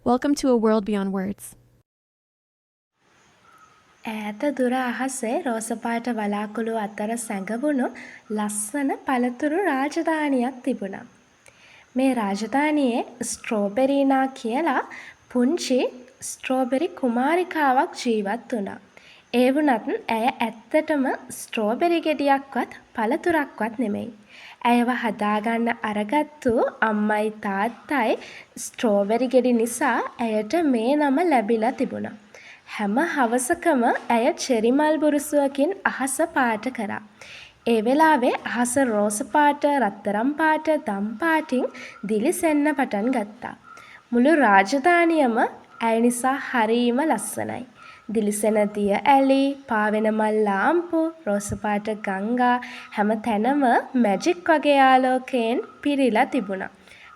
Welcome to a world beyond words. ඈත දුර අහසේ රෝස පාට වලාකුළු අතර සැඟවුණු ලස්සන පළතුරු රාජධානියක් තිබුණා. මේ රාජධානියේ ස්ට්‍රෝබෙරීනා කියලා පුංචි ස්ට්‍රෝබෙරි කුමාරිකාවක් ජීවත් වුණා. ඒ වුණත් ඇය ඇත්තටම ස්ට්‍රෝබෙරි ගෙඩියක්වත් පළතුරක්වත් නෙමෙයි. ඇයව හදාගන්න අරගත්තු අම්මයි තාත්තයි ස්ට්‍රෝබෙරි ගෙඩි නිසා ඇයට මේ නම ලැබිලා තිබුණා. හැම හවසකම ඇය චෙරි මල් බුරුසුවකින් අහස පාට කරා. ඒ වෙලාවේ අහස රෝස පාට, රත්තරන් පාට, දම් පාටින් දිලිසෙන්න පටන් ගත්තා. මුළු රාජධානියම ඇය නිසා හරීම ලස්සනයි. දිලිසෙන දිය ඇලි, පාවෙන මල් ලාම්පු, රෝස පාට ගංගා හැම තැනම මැජික් වගේ ආලෝකයෙන් පිරීලා තිබුණා.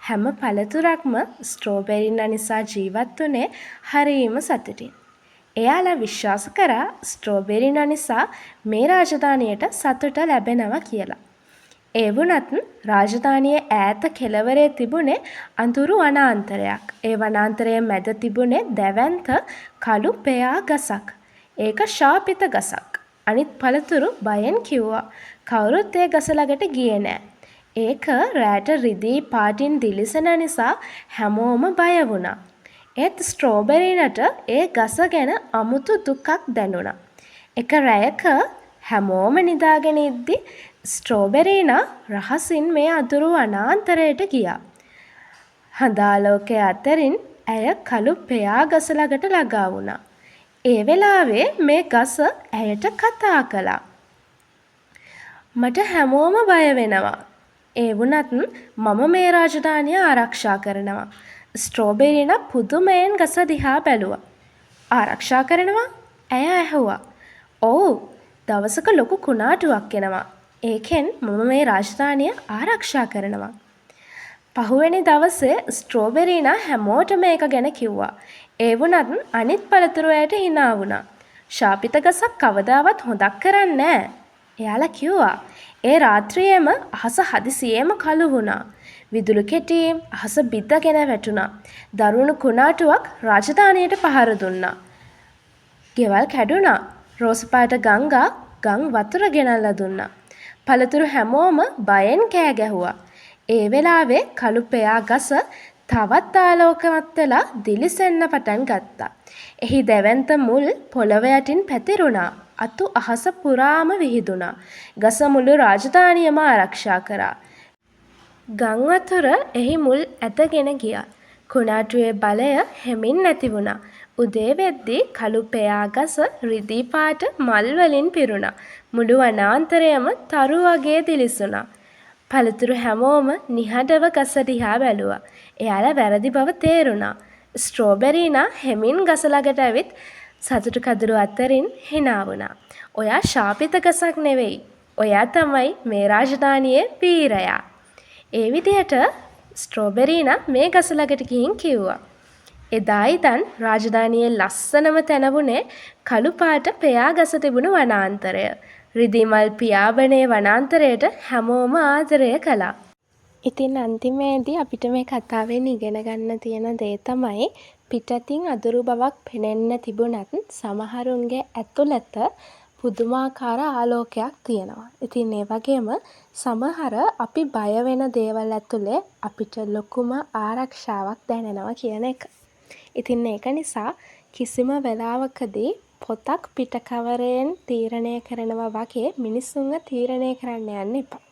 හැම පළතුරක්ම ස්ට්‍රෝබෙරිනා නිසා ජීවත් වුණේ හරීම සතුටින්. එයාලා විශ්වාස කරා ස්ට්‍රෝබෙරිනා නිසා මේ රාජධානියට සතුට ලැබෙනවා කියලා. ඒ වුණත් රාජධානියේ ඈත කෙළවරේ තිබුණේ අඳුරු වනාන්තරයක්. ඒ වනාන්තරයේ මැද තිබුණේ දැවැන්ත කළු පෙයා ගසක්. ඒක ශාපිත ගසක්. අනිත් පළතුරු බයෙන් කිව්වා. කවුරුත් ඒ ගස ළඟට ගියේ නෑ. ඒක රෑට රිදී පාටින් දිලිසෙන නිසා හැමෝම බය වුණා. ඒත් ස්ට්‍රෝබෙරිනට ඒ ගස ගැන අමුතු දුකක් දැනුණා. එක රැයක හැමෝම නිදාගෙන ඉද්දි ස්ට්‍රෝබෙරිනා රහසින් මේ අඳුරු වනාන්තරයට ගියා. හඳාලෝකයේ අතරින් ඇය කළු පෙයා ගස ළඟට ළඟා වුණා. ඒ වෙලාවේ මේ ගස ඇයට කතා කළා. මට හැමෝම බය වෙනවා. ඒ වුණත් මම මේ රාජධානිය ආරක්ෂා කරනවා. ස්ට්‍රෝබෙරිනා පුදුමයෙන් ගස දිහා බැලුවා. ආරක්ෂා කරනවා? ඇය ඇහුවා. ඔව්, දවසක ලොකු කුණාටුවක් එනවා. ඒකෙන් මම මේ රාජධානිය ආරක්ෂා කරනවා. පහුවෙනි දවසේ ස්ට්‍රෝබෙරිනා හැමෝටම ඒක ගැන කිව්වා. ඒ වුණත් අනිත් පළතුරු වලට hina වුණා. ශාපිත ගසක් කවදාවත් හොදක් කරන්නේ නැහැ. එයාලා කිව්වා. ඒ රාත්‍රියේම අහස හදිසියෙම කළු වුණා. විදුලි කෙටි අහස බිඳගෙන වැටුණා. දරුණු කුණාටුවක් රාජධානියට පහර දුන්නා. ගෙවල් කැඩුනා. රෝස පාට ගංගා ගම් වතුර ගෙනල්ලා දුන්නා. පළතුරු හැමෝම බයෙන් කෑ ගැහුවා. ඒ වෙලාවේ කළු පෙයා ගස තවත් ආලෝකමත් වෙලා දිලිසෙන්න පටන් ගත්තා. එහි දැවැන්ත මුල් පොළව යටින් පැතිරුණා. අතු අහස පුරාම විහිදුණා. ගස මුළු රාජධානියම ආරක්ෂා කරා. ගම් වතුර එහි මුල් ඇදගෙන ගියා. කුණාටුවේ බලය හෙමින් නැති වුණා. උදේ වෙද්දී කළු පෙයා ගස රිදී පාට මල් වලින් පිරුණා. මුළු වනාන්තරයම තරු වගේ දිලිසුණා. පළතුරු හැමෝම නිහඬව ගස දිහා බැලුවා. එයාලා වැරදි බව තේරුණා. ස්ට්‍රෝබෙරිනා හෙමින් ගස ළඟට ඇවිත් සතුටු කඳුළු අතරින් hina වුණා. ඔයා ශාපිත ගසක් නෙවෙයි. ඔයා තමයි මේ රාජධානියේ වීරයා. ඒ විදිහට ස්ට්‍රෝබෙරිනා මේ ගස ළඟට ගිහින් කිව්වා. එදා ඉඳන් රාජධානියේ ලස්සනම තැන වුණේ කළු පාට පෙයා ගස තිබුණු වනාන්තරය. රිදී මල් පියාඹනේ වනාන්තරයට හැමෝම ආදරය කළා. ඉතින් අන්තිමේදී අපිට මේ කතාවෙන් ඉගෙන ගන්න තියෙන දේ තමයි පිටතින් අඳුරු බවක් පෙනෙන්න තිබුණත් සමහරුන්ගේ ඇතුළත පුදුමාකාර ආලෝකයක් තියෙනවා. ඉතින් ඒ වගේම සමහර අපි බය වෙන දේවල් ඇතුලේ අපිට ලොකුම ආරක්ෂාවක් දැනෙනවා කියන එක. ඉතින් ඒක නිසා කිසිම වෙලාවකදී පොතක් පිටකවරයෙන් තීරණය කරනවා වගේ මිනිස්සුන්ව තීරණය කරන්න යන්න එපා.